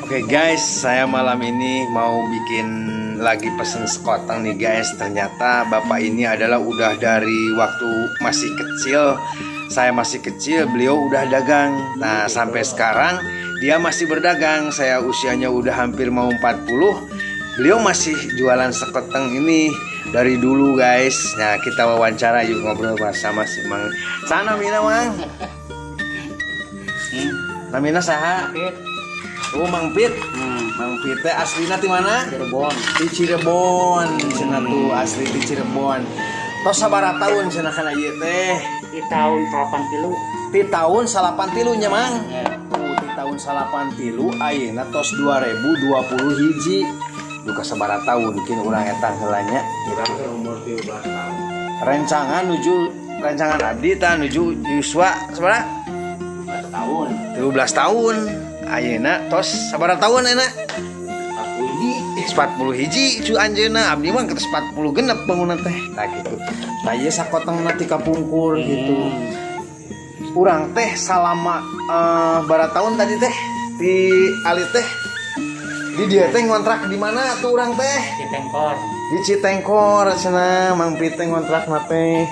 Oke guys, saya malam ini mau bikin lagi pesen sekoteng nih guys. Ternyata bapak ini adalah udah dari waktu masih kecil. Saya masih kecil, beliau udah dagang. Nah sampai sekarang dia masih berdagang. Saya usianya udah hampir mau 40. Beliau masih jualan sekoteng ini dari dulu guys. Nah kita wawancara yuk, ngobrol bersama si Mang. Sana Mina Mang. Namina saha? Oh Mang Pit. Mang Pit teh aslina di mana? Cirebon. Di Cirebon. Cenah tuh asli di Cirebon. Tos sabaraha taun cenah kana ieu teh? Di tahun 80. Ti taun 83 nya Mang. Ya. Ti tahun 83 ayeuna tos 2020 hiji. Duka sabaraha taun mungkin urang eta heula nya. Umur 17 tahun. Rancangan abdi tah nuju Yuswa sabaraha? 17 tahun. 13 tahun. Ayeuna tos sabaraha taun euna? 40 hiji cu anjeunna abdi mah geus 40 genep bangunan teh. Tah kitu. Tah ieu sakotengna ti kapungkur gitu. Urang teh salama bara tahun tadi teh di alit teh di dia teh ngontrak di mana tuh urang teh? Di Tengkor. Di Citengkor cenah Mang Pit teh ngontrakna teh.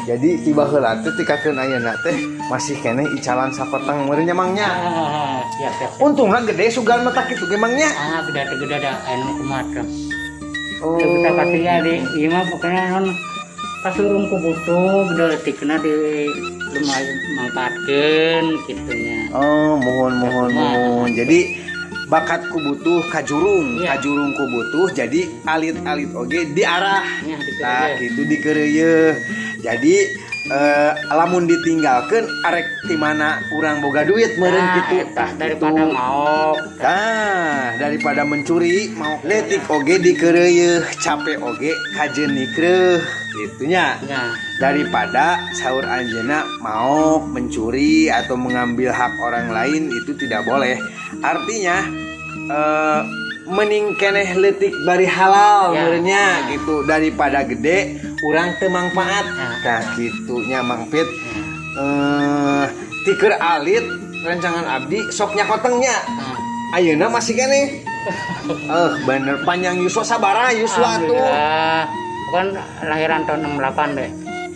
Jadi tiba heula teh tikakeun ayeuna teh masih keneh icalan sakoteng meureun nya Mangnya. Siap. Untungna gede sugan mata kitu ge Mangnya. Gede ada anu kumaha. Oh. Kita kasihnya di ieu mah pokona non kasurung ku butuh gede letikna di lumayan mangpaatkeun kitunya. Oh, mohon. Jadi bakatku butuh kajurung, Iya. kajurungku butuh jadi alit-alit oge diarah. Ya, dikeureuy. Nah, gitu dikeureuy. Jadi lamun ditinggalkeun arek ti mana urang boga duit meureun kitu. Tah daripada mau. Tah, daripada mencuri mau letik oge dikeureuy, capek oge kajeunikreuh gitunya. Ya. Daripada sahur anjeuna mau mencuri atau mengambil hak orang lain itu tidak boleh. Artinya mending keneh leutik bari halal Ya. meureunnya gitu daripada gede urang teu mangpaat. Ya. Tah kitunya Mang Pit. Tikeur alit rancangan abdi sok nyakotengnya. Ayeuna masih keneh. Bener panjang Yuswa sabaraha Yuswa tuh? Bukan lahiran tahun 68 deh.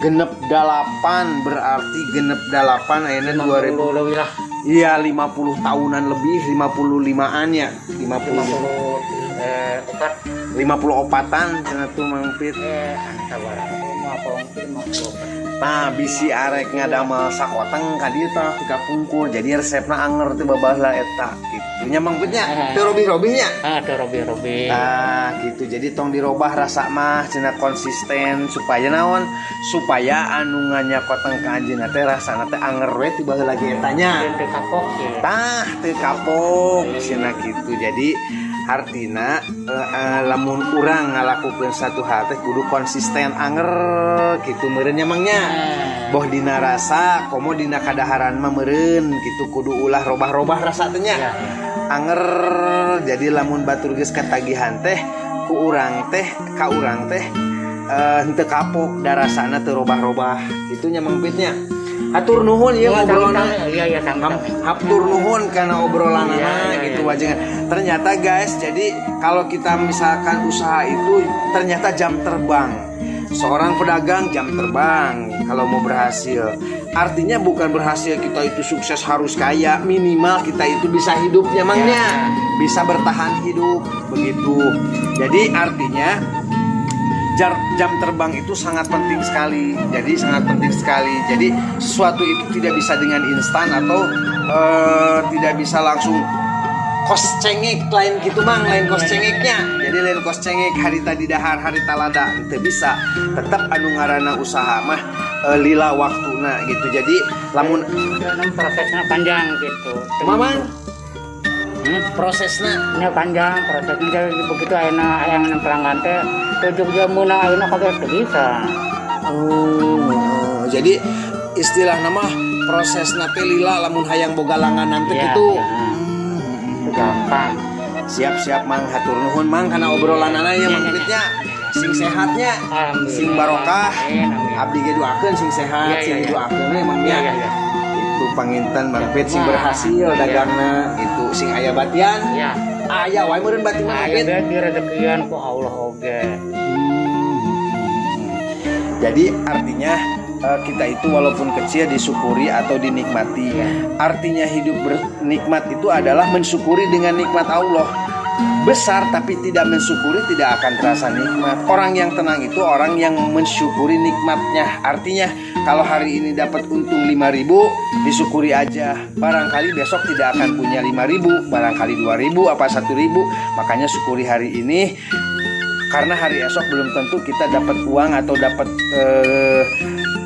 Genep 8 berarti genep 8 ayeuna 2000. Lebih lah. Iya 50 tahunan lebih 55-an ya 54-an cenah tuh Mang Pit. Sabar. Nah bisi arek ngadamel sakoteng ka dieu tah ti kapungkur jadi resepna anger teh babahla eta itunya Mang Pitnya teu robih-robihnya. Teu robih-robih. Nah gitu jadi tong dirobah rasa mah cenah konsisten supaya naon supaya anu nganyakoteng ka anjeunna teh rasana teh anger we ti baheula ge etanya. Teu kapok ya. Tah teu kapok cenah kitu jadi artina lamun urang ngalakukeun satu hal teh kudu konsisten anger kitu meureun nya Mangnya. Boh dina rasa komo dina kadaharan mah meureun kitu kudu ulah robah-robah rasa teh nya. Anger jadi lamun batur geus katagihan teh ku urang teh ka urang teh henteu kapok da rasana teu robah-robah kitu nya Mang Pitnya. Hatur nuhun ieu ngobrolna. Iya sama. Hatur nuhun karena obrolanna Iya, gitu wajengan. Ternyata guys, jadi kalau kita misalkan usaha itu ternyata jam terbang. Seorang pedagang jam terbang kalau mau berhasil. Artinya bukan berhasil kita itu sukses harus kaya, minimal kita itu bisa hidupnya Mangnya. Bisa bertahan hidup begitu. Jadi artinya jam terbang itu sangat penting sekali. Jadi sangat penting sekali. Jadi sesuatu itu tidak bisa dengan instan atau tidak bisa langsung kos cengek lain gitu Mang, lain kos cengeknya. Jadi lain kos cengek harita di dahar harita lada itu bisa. Tetap anu ngaranna usaha mah lila waktuna gitu. Jadi lamun prosesnya panjang gitu. Mamang prosesnya Ini panjang prosesnya jadi begitu ayeuna hayang pelanggan teh 7 jam meunang ayeuna kagak bisa. Jadi istilah nama prosesna teh lila lamun hayang boga langanan teh kitu. Gampang. Siap Mang, hatur nuhun Mang karena obrolanana ya Mang Pitnya. Sing sehatnya, sing barokah. Abdi ge doakeun sing sehat, sing doakeun we Mangnya. Itu itu panginten Mang Pit sing Wah, berhasil iya. dagangna itu sing aya batian. Ya, Aya wae meureun bati Mang ayo Pit. deh direzekian ku Allah oge. Jadi artinya kita itu walaupun kecil disyukuri atau dinikmati. Artinya hidup bernikmat itu adalah mensyukuri dengan nikmat Allah. Besar tapi tidak mensyukuri tidak akan terasa nikmat. Orang yang tenang itu orang yang mensyukuri nikmatnya. Artinya kalau hari ini dapat untung 5.000, disyukuri aja. Barangkali besok tidak akan punya 5.000, barangkali 2.000 apa 1.000. Makanya syukuri hari ini. Karena hari esok belum tentu kita dapat uang atau dapat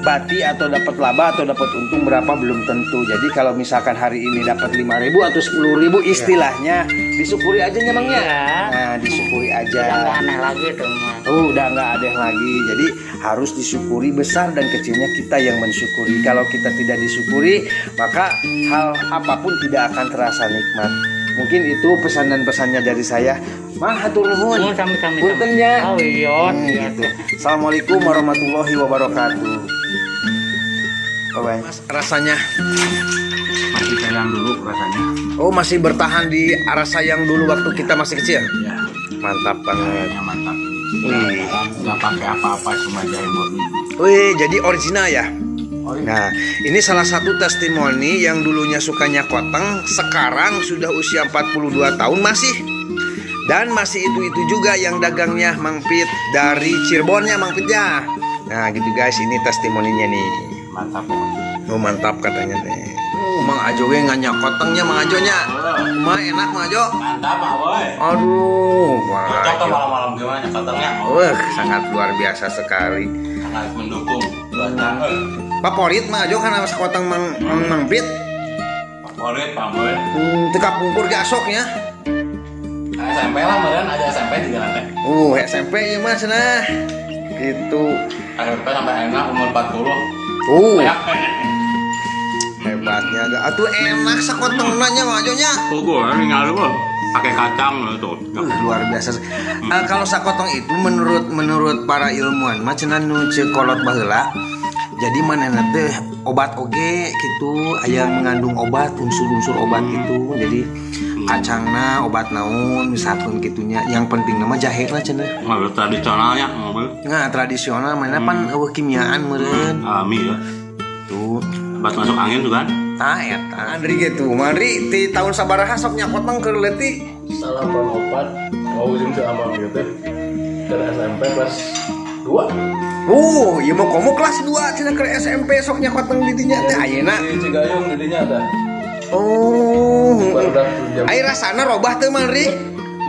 bati atau dapat laba atau dapat untung berapa belum tentu. Jadi kalau misalkan hari ini dapat 5.000 atau 10.000 istilahnya disyukuri aja nyamangnya. Iya. Nah, disyukuri Udah aja. nggak aneh lagi tuh mah. Udah nggak ada lagi. Jadi harus disyukuri, besar dan kecilnya kita yang mensyukuri. Kalau kita tidak disyukuri, maka hal apapun tidak akan terasa nikmat. Mungkin itu pesan dan pesannya dari saya. Mah hatur nuhun. Sami-sami. Punten ya. Oh iya. Gitu. Assalamualaikum warahmatullahi wabarakatuh. Bye. Mas, rasanya Masih sayang dulu rasanya. oh masih bertahan di rasa yang dulu waktu kita masih kecil. Ya, Mantap banget. yang mantap. Wih. Nggak pakai apa-apa, cuma jahe murni. Wih, jadi original ya. Nah, ini salah satu testimoni yang dulunya sukanya koteng, sekarang sudah usia 42 tahun masih. Dan masih itu juga yang dagangnya Mang Pit dari Cirebonnya Mang Pit ya. Nah, gitu guys, ini testimoninya nih. Mantap pokoknya. Oh, mantap katanya teh. Mang Ajo ge nganyak kotengnya Mang Ajo nya. Mah enak Mang Ajo. Mantap, Pak Boy. Aduh, Mang Cocok tuh Ajo. malam-malam gimana katanya? Wah, sangat luar biasa sekali. Sangat mendukung. Buatnya. Favorit Mang Ajo kan sekoteng Mang Pit. Favorit, Pak Boy. Teka pungkur ge asoknya. SMP lah, meren aja SMP di jalan teh. SMP ya mas nah gitu. SMP sampai enak umur 40. Banyak. Hebatnya atuh enak sakoteng nanya majonya. Gue tinggal dulu pakai kacang tuh. Luar biasa. Kalau sakoteng itu menurut para ilmuwan mah cenah nu ceuk kolot baheula. Jadi manehna teh obat oge gitu, aya mengandung obat unsur-unsur obat gitu. Jadi kacangna obat naon misalkan gitunya. Yang penting nama jahe lah cenah. Nggak tradisionalnya, mobil. Nah, tradisional mana pan eueuh kimiaan meureun. Alami ya. Tuh. Obat masuk angin tuh kan? Tah eta Andri gitu. Mandri ti tahun sabaraha sok nyakoteng keur leutik. Salah opat mau ujung ke amang gitu ke SMP kelas 2 Ieu mah komo kelas 2 cenah keur SMP sok nyakoteng di dinya teh ayeuna. di Cigayung didinya ada Oh. barudak jam Ai rasana robah teu Mandri?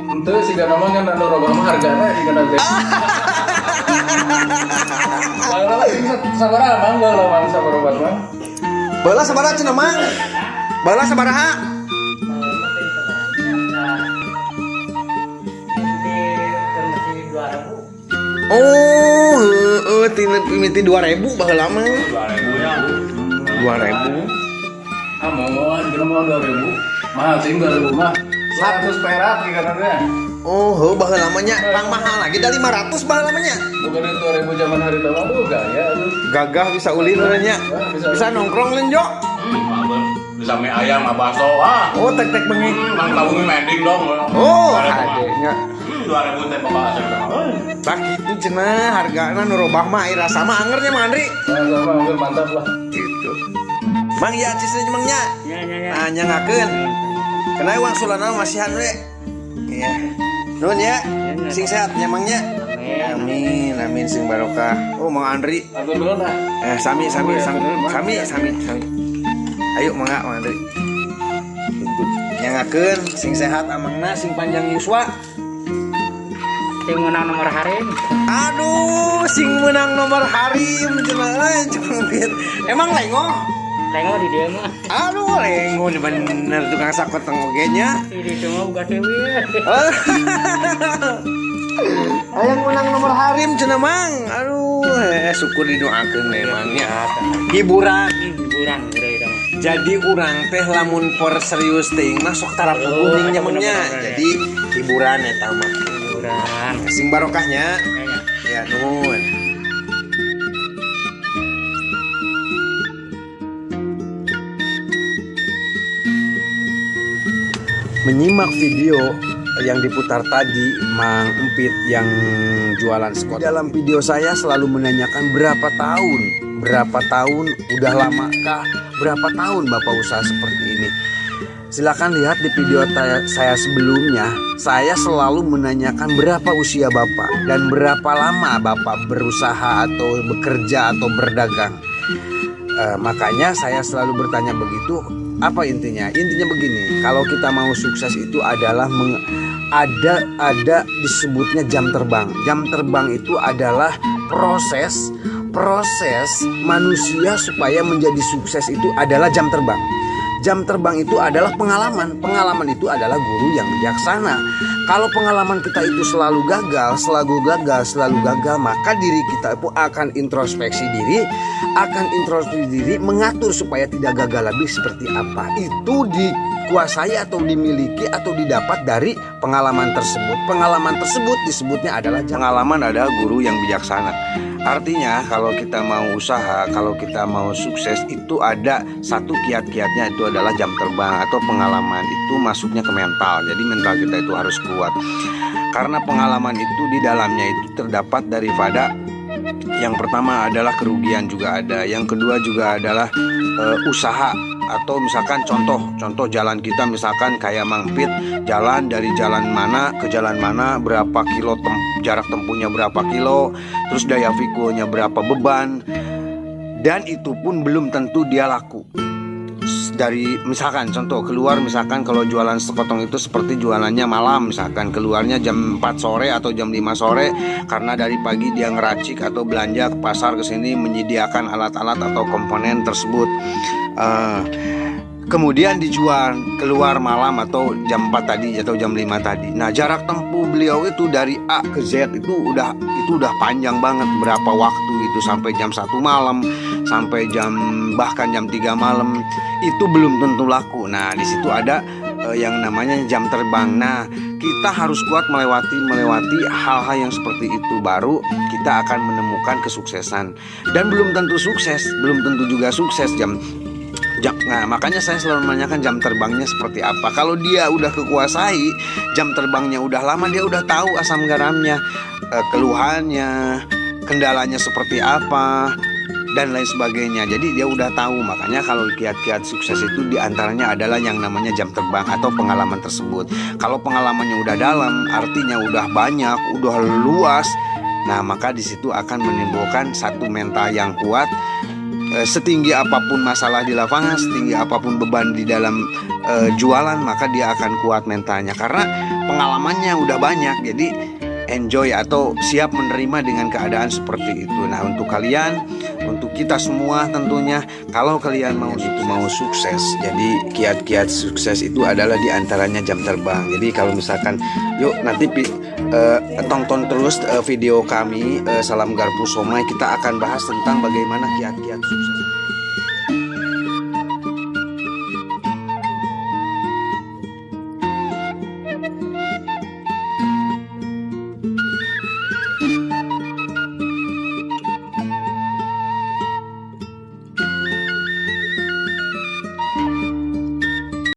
itu sih gak nama kan anu robah mah hargana di kana teh kalau sabar amang gak lah sabar obat mah Baheula sabaraha cenah Mang? Baheula sabaraha? Oh, heeh mimiti 2.000 baheula mah. 2.000. ah mohon kira mau 2000 mahal sih 2000 mah 100 perak di kana teh Oh, heuh baheula mah nya pang mahal lagi dari 500 baheula mah nya. bukan itu 2000 zaman hari tua tuh gaya tuh Gagah bisa ulin nya. Bisa nongkrong leun Jo. Bisa mie ayam, bakso. Oh, tek-tek bengi. Mang tahu mie mending dong. Oh, adenya. 2000 teh pokoknya asal. Tak gitu cenah hargana nu robah mah ai rasa mah angernya Mang Andri. sama hampir mantap lah Gitu. Mang ya cisna Mang nya. Ya. Nah, nyangakeun. Kenai uang sulana masihan we. Iya. Nuhun ya. Sing sehat nya Mang nya. Amin, amin sing barokah. Oh, Mang Andri. aku dulu nah Sami. Ayo mangga Mang Andri. Gitu. Nyangakeun sing sehat amangna sing panjang yuswa. Sing menang nomor harim. Aduh, sing menang nomor harim cenah cepet. Emang lengo? Tengok di dia mah. Aduh, lengo bener tukang sakoteng oge nya. Di semua buka dewi. Yang menang nomor harim cenah Mang. Aduh, syukur didoakeun memangnya. Hiburan. Hiburan udah itu. Jadi urang teh lamun por serius teuing mah sok tarap kuning nyamunnya. Jadi hiburan eta mah. Hiburan. Sing barokahnya. Ya nuhun. menyimak video yang diputar tadi Mang Empit yang jualan sekot. Dalam video saya selalu menanyakan berapa tahun, udah lamakah, berapa tahun Bapak usaha seperti ini. Silakan lihat di video saya sebelumnya. Saya selalu menanyakan berapa usia Bapak dan berapa lama Bapak berusaha atau bekerja atau berdagang. Makanya saya selalu bertanya begitu. Apa intinya? Intinya begini, kalau kita mau sukses itu adalah ada disebutnya jam terbang. Jam terbang itu adalah proses manusia supaya menjadi sukses itu adalah jam terbang. Jam terbang itu adalah pengalaman. Pengalaman itu adalah guru yang bijaksana. Kalau pengalaman kita itu selalu gagal, maka diri kita itu akan introspeksi diri, mengatur supaya tidak gagal lagi seperti apa. Itu dikuasai atau dimiliki atau didapat dari pengalaman tersebut. Pengalaman tersebut disebutnya adalah pengalaman adalah guru yang bijaksana. Artinya kalau kita mau usaha, kalau kita mau sukses itu ada satu kiat-kiatnya, itu adalah jam terbang atau pengalaman. Itu masuknya ke mental. Jadi mental kita itu harus kuat. Karena pengalaman itu di dalamnya itu terdapat daripada yang pertama adalah kerugian juga ada. Yang kedua juga adalah usaha. Atau misalkan contoh jalan kita, misalkan kayak Mang Empit jalan dari jalan mana ke jalan mana, berapa kilo jarak tempuhnya berapa kilo, terus daya fikulnya berapa beban, dan itu pun belum tentu dia laku. Dari misalkan contoh keluar, misalkan kalau jualan sekotong itu seperti jualannya malam, misalkan keluarnya jam 4 sore atau jam 5 sore karena dari pagi dia ngeracik atau belanja ke pasar ke sini menyediakan alat-alat atau komponen tersebut. Kemudian dijual keluar malam atau jam 4 tadi atau jam 5 tadi. Nah, jarak tempuh beliau itu dari A ke Z itu udah panjang banget. Berapa waktu itu sampai jam 1 malam, sampai bahkan jam 3 malam itu belum tentu laku. Nah, di situ ada yang namanya jam terbang. Nah, kita harus kuat melewati hal-hal yang seperti itu, baru kita akan menemukan kesuksesan. Dan belum tentu sukses, belum tentu juga sukses Nah, makanya saya selalu menanyakan jam terbangnya seperti apa. Kalau dia udah kekuasai, jam terbangnya udah lama, dia udah tahu asam garamnya, keluhannya, kendalanya seperti apa, dan lain sebagainya. Jadi dia udah tahu. Makanya kalau kiat-kiat sukses itu diantaranya adalah yang namanya jam terbang atau pengalaman tersebut. Kalau pengalamannya udah dalam, artinya udah banyak, udah luas, nah maka di situ akan menimbulkan satu mental yang kuat. Setinggi apapun masalah di lapangan, setinggi apapun beban di dalam jualan, maka dia akan kuat mentalnya karena pengalamannya udah banyak. Jadi enjoy atau siap menerima dengan keadaan seperti itu. Nah, untuk kalian, untuk kita semua tentunya, kalau kalian mau sukses, jadi kiat-kiat sukses itu adalah diantaranya jam terbang. Jadi kalau misalkan yuk nanti tonton terus video kami Salam Garpu Somai, kita akan bahas tentang bagaimana kiat-kiat sukses.